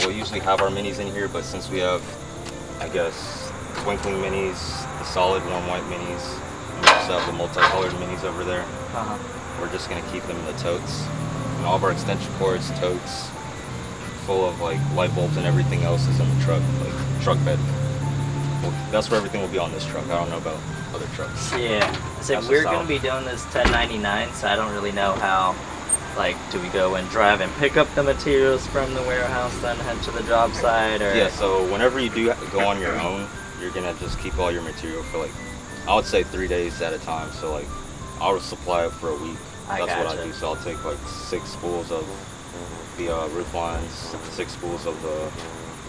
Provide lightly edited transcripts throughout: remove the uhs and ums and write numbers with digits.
we'll usually have our minis in here, but since we have, I guess, twinkling minis, the solid warm white minis, and we also have the multicolored minis over there, we're just gonna keep them in the totes. And all of our extension cords, totes, full of like light bulbs and everything else is in the truck, like truck bed. Well, that's where everything will be on this truck. I don't know about other trucks. Yeah. So That's we're the going to be doing this 1099, so I don't really know how, like, do we go and drive and pick up the materials from the warehouse, then head to the job site, or? Yeah, so whenever you do go on your own, you're gonna just keep all your material for like, I would say 3 days at a time. So like, I'll supply it for a week. That's what I gotcha. do. So I'll take like 6 spools of the roof lines, 6 spools of the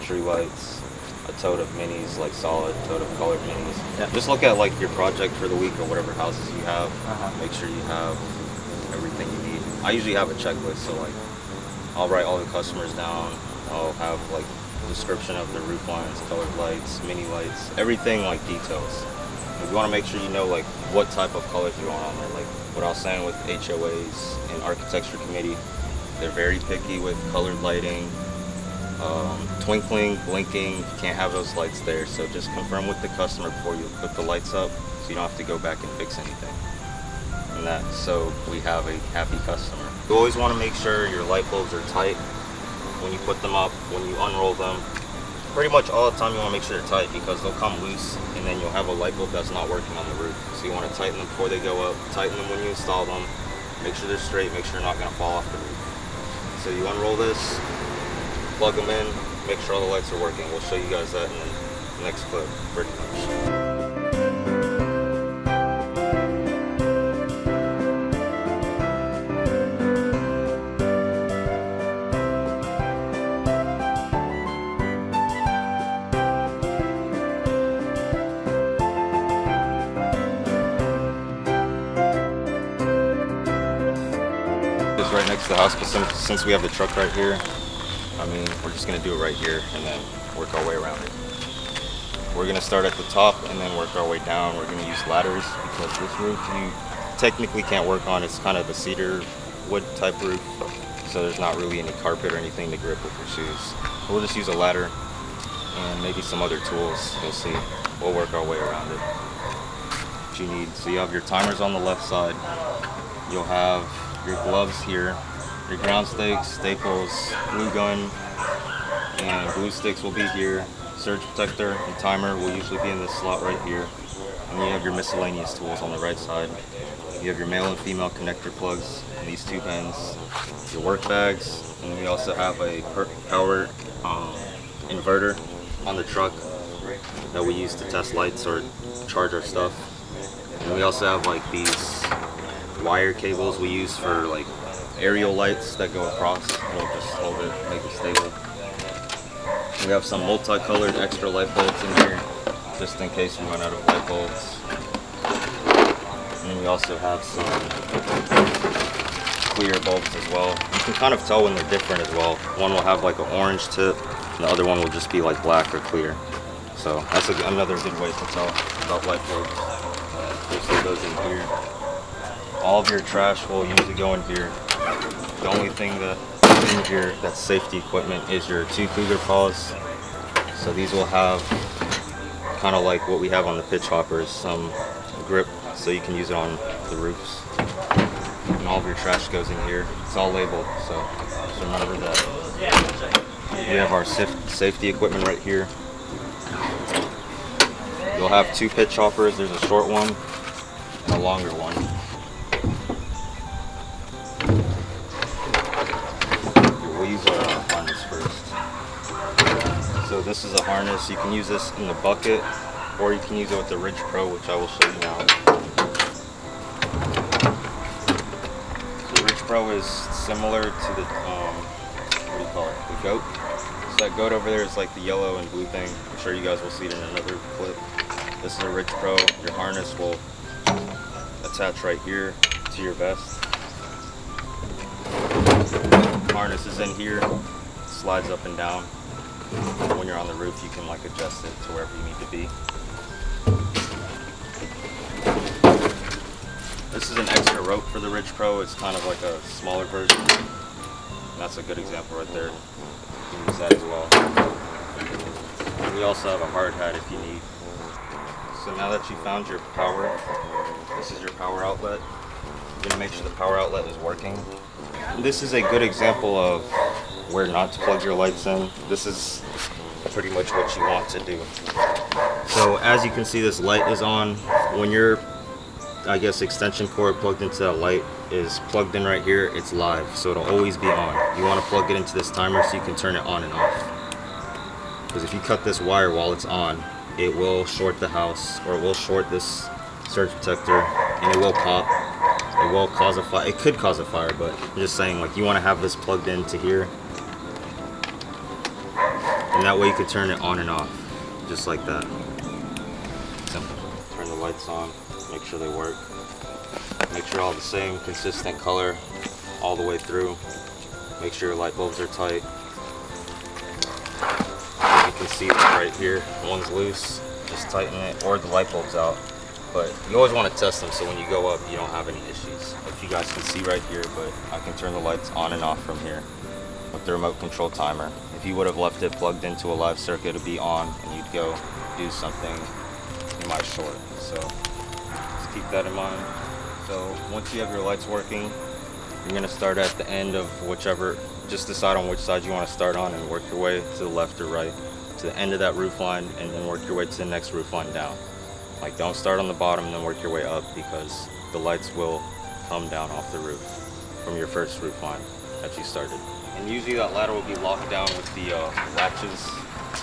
tree lights, a tote of minis, like solid tote of colored minis. Yep. Just look at like your project for the week or whatever houses you have. Make sure you have everything you need. I usually have a checklist, so like I'll write all the customers down. I'll have like description of the roof lines, colored lights, mini lights, everything like details. You want to make sure you know like what type of colors you want on there. Like what I was saying with HOAs and architecture committee, they're very picky with colored lighting, twinkling, blinking. You can't have those lights there. So just confirm with the customer before you put the lights up, so you don't have to go back and fix anything. And that, so we have a happy customer. You always want to make sure your light bulbs are tight when you put them up, when you unroll them. Pretty much all the time you want to make sure they're tight, because they'll come loose and then you'll have a light bulb that's not working on the roof. So you want to tighten them before they go up, tighten them when you install them, make sure they're straight, make sure they're not going to fall off the roof. So you unroll this, plug them in, make sure all the lights are working. We'll show you guys that in the next clip pretty much. Right next to the house, but since we have the truck right here, I mean, we're just gonna do it right here and then work our way around it. We're gonna start at the top and then work our way down. We're gonna use ladders because this roof you technically can't work on. It's kind of a cedar wood type roof, so there's not really any carpet or anything to grip with your shoes. We'll just use a ladder and maybe some other tools. You'll see. We'll work our way around it. What you need, so you have your timers on the left side. You'll have your gloves here, your ground stakes, staples, glue gun, and glue sticks will be here. Surge protector and timer will usually be in this slot right here. And then you have your miscellaneous tools on the right side. You have your male and female connector plugs in these 2 pins, your work bags, and then we also have a power inverter on the truck that we use to test lights or charge our stuff. And we also have like these wire cables we use for like aerial lights that go across. It'll just hold it, make it stable. We have some multicolored extra light bulbs in here, just in case we run out of light bulbs. And then we also have some clear bulbs as well. You can kind of tell when they're different as well. One will have like an orange tip, and the other one will just be like black or clear. So that's another good way to tell about light bulbs. You'll see those in here. All of your trash will usually go in here. The only thing that in here that's safety equipment is your 2 Cougar paws. So these will have kind of like what we have on the pitch hoppers, some grip so you can use it on the roofs. And all of your trash goes in here. It's all labeled, so just remember that. We have our safety equipment right here. You'll have 2 pitch hoppers. There's a short one and a longer one. We'll use our harness first. So this is a harness. You can use this in the bucket, or you can use it with the Ridge Pro, which I will show you now. So the Ridge Pro is similar to the what do you call it? The goat. So that goat over there is like the yellow and blue thing. I'm sure you guys will see it in another clip. This is a Ridge Pro. Your harness will attach right here to your vest. Harness is in here, slides up and down. When you're on the roof, you can like adjust it to wherever you need to be. This is an extra rope for the Ridge Pro. It's kind of like a smaller version. That's a good example right there. You can use that as well. We also have a hard hat if you need. So now that you found your power, this is your power outlet. You're gonna make sure the power outlet is working. This is a good example of where not to plug your lights in. This is pretty much what you want to do. So as you can see, this light is on. When your, I guess, extension cord plugged into that light is plugged in right here, it's live, so it'll always be on. You want to plug it into this timer so you can turn it on and off. Because if you cut this wire while it's on, it will short the house, or it will short this surge protector, and it will pop. It will cause a fire. It could cause a fire, but I'm just saying, like, you want to have this plugged into here, and that way you can turn it on and off, just like that. Simple. Turn the lights on, make sure they work. Make sure all the same consistent color all the way through. Make sure your light bulbs are tight. You can see that right here, one's loose, just tighten it, or the light bulb's out. But you always want to test them so when you go up, you don't have any issues. If you guys can see right here, but I can turn the lights on and off from here with the remote control timer. If you would have left it plugged into a live circuit, it'd be on and you'd go do something, you might short. So just keep that in mind. So once you have your lights working, you're gonna start at the end of whichever, just decide on which side you want to start on and work your way to the left or right, to the end of that roof line, and then work your way to the next roof line down. Like, don't start on the bottom and then work your way up, because the lights will come down off the roof from your first roof line that you started. And usually that ladder will be locked down with the latches.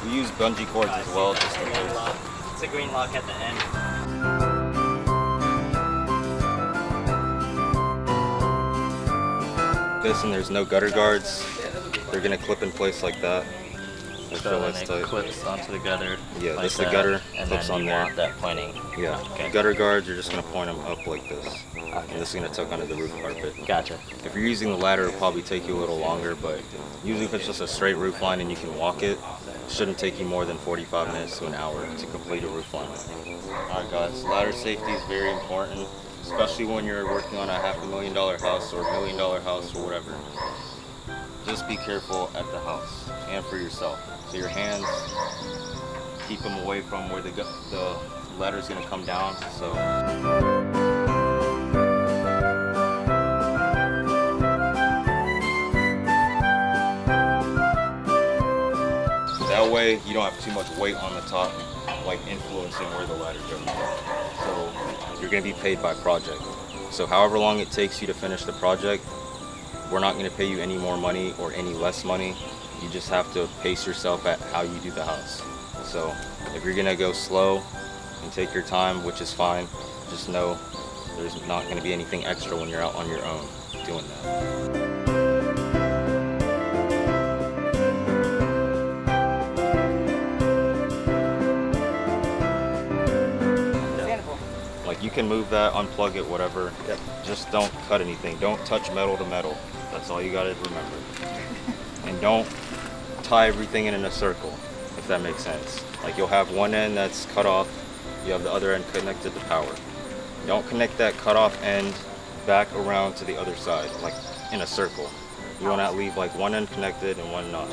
We use bungee cords as well, just in case. It's a green lock at the end. This, and there's no gutter guards. They're gonna clip in place like that. So then it clips onto the gutter. Yeah, like this the that, gutter and clips then on you there. want that pointing. Yeah. Okay. Gutter guards, you're just gonna point them up like this. And this is gonna tuck under the roof carpet. Gotcha. If you're using the ladder, it'll probably take you a little longer, but usually if it's just a straight roof line and you can walk it, it shouldn't take you more than 45 minutes to an hour to complete a roof line. Alright guys, ladder safety is very important, especially when you're working on a $500,000 house or $1 million house or whatever. Just be careful at the house and for yourself. So your hands, keep them away from where the ladder is going to come down. So that way you don't have too much weight on the top, like influencing where the ladder goes. So you're going to be paid by project. So however long it takes you to finish the project, we're not going to pay you any more money or any less money. You just have to pace yourself at how you do the house. So if you're going to go slow and take your time, which is fine, just know there's not going to be anything extra when you're out on your own doing that. Like, you can move that, unplug it, whatever. Yep. Just don't cut anything. Don't touch metal to metal. That's all you gotta remember. And don't tie everything in a circle, if that makes sense. Like, you'll have one end that's cut off, you have the other end connected to power. Don't connect that cut off end back around to the other side, like in a circle. You wanna leave like one end connected and one not.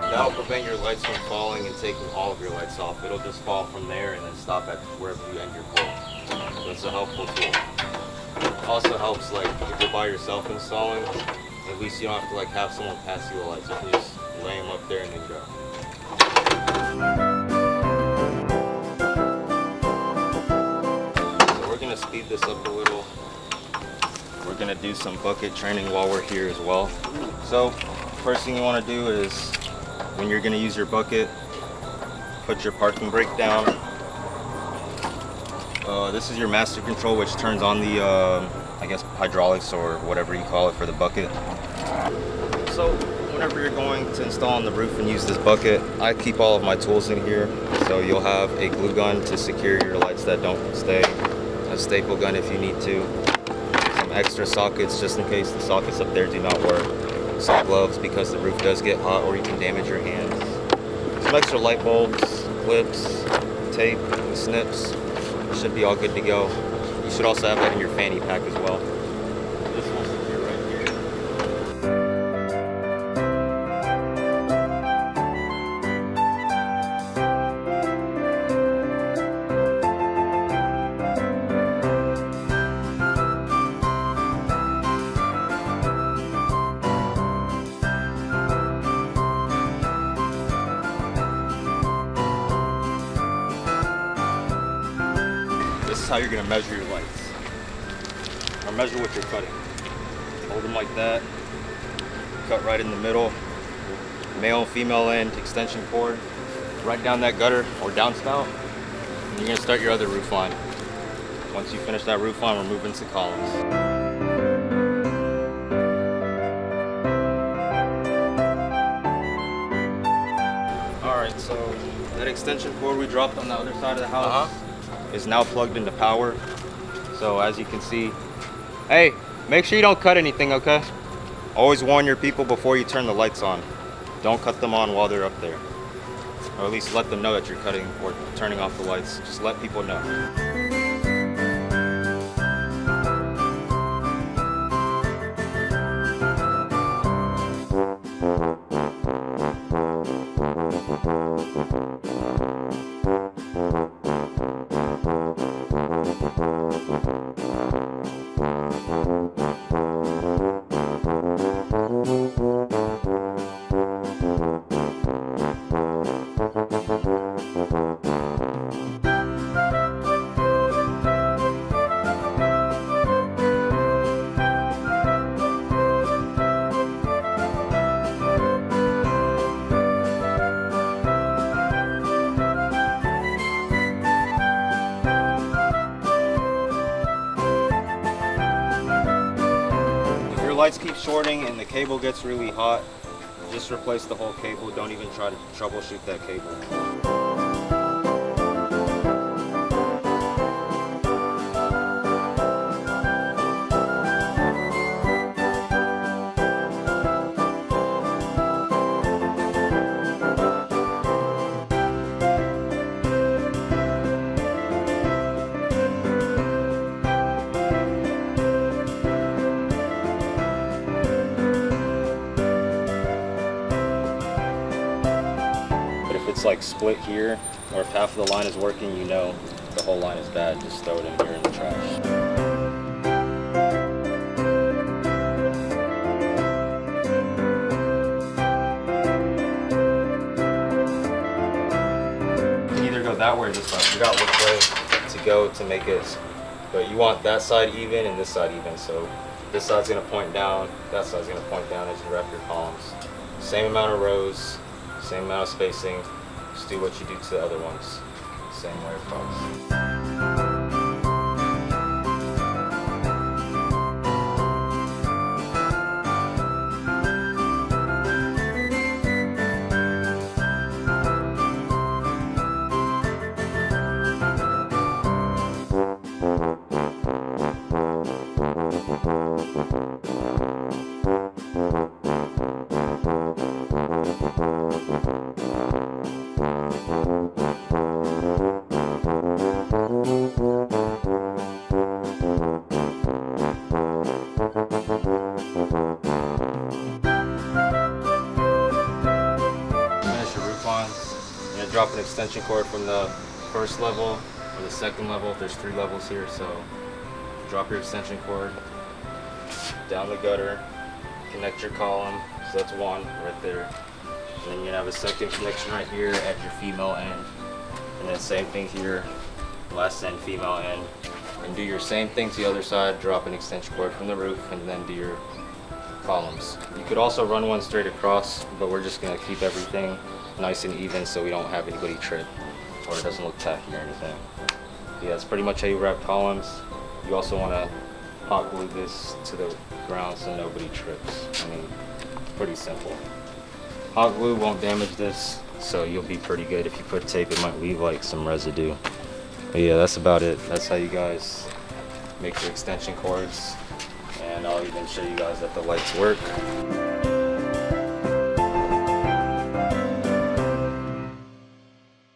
That'll prevent your lights from falling and taking all of your lights off. It'll just fall from there and then stop at wherever you end your pole. So it's a helpful tool. It also helps, like, if you're by yourself installing, at least you don't have to like have someone pass you a light. So you can just lay them up there and then go. So we're gonna speed this up a little. we're gonna do some bucket training while we're here as well. So first thing you want to do is when you're gonna use your bucket, put your parking brake down. This is your master control, which turns on the I guess hydraulics or whatever you call it for the bucket. So whenever you're going to install on the roof and use this bucket, I keep all of my tools in here. So you'll have a glue gun to secure your lights that don't stay, a staple gun if you need to, some extra sockets just in case the sockets up there do not work, some gloves because the roof does get hot or you can damage your hands, some extra light bulbs, clips, tape, and snips. Should be all good to go. You should also have that in your fanny pack as well. This will secure right here. This is how you're gonna measure your lights. Or measure what you're cutting. Hold them like that. Cut right in the middle. Male, female end, extension cord. Right down that gutter or downspout. And you're gonna start your other roof line. Once you finish that roof line, we're moving to columns. Alright, so that extension cord we dropped on the other side of the house is now plugged into power. So as you can see, hey, make sure you don't cut anything, okay? Always warn your people before you turn the lights on. Don't cut them on while they're up there. Or at least let them know that you're cutting or turning off the lights. Just let people know. Lights keep shorting and the cable gets really hot, just replace the whole cable. Don't even try to troubleshoot that cable. It's like split here, or if half of the line is working, you know the whole line is bad. Just throw it in here in the trash. You can either go that way or this way. You got which way to go to make it, but you want that side even and this side even. So this side's gonna point down, that side's gonna point down as you wrap your columns. Same amount of rows, same amount of spacing. Just do what you do to the other ones. Same way across. Drop an extension cord from the first level or the second level. There's 3 levels here, so drop your extension cord down the gutter, connect your column, so that's 1 right there. And then you have a second connection right here at your female end, and then same thing here, last end female end, And do your same thing to the other side, drop an extension cord from the roof, and then do your columns. You could also run one straight across, but we're just gonna keep everything nice and even so we don't have anybody trip or it doesn't look tacky or anything. Yeah, that's pretty much how you wrap columns. You also wanna hot glue this to the ground so nobody trips. I mean, pretty simple. Hot glue won't damage this, so you'll be pretty good. If you put tape, it might leave like some residue. But yeah, that's about it. That's how you guys make your extension cords. And I'll even show you guys that the lights work.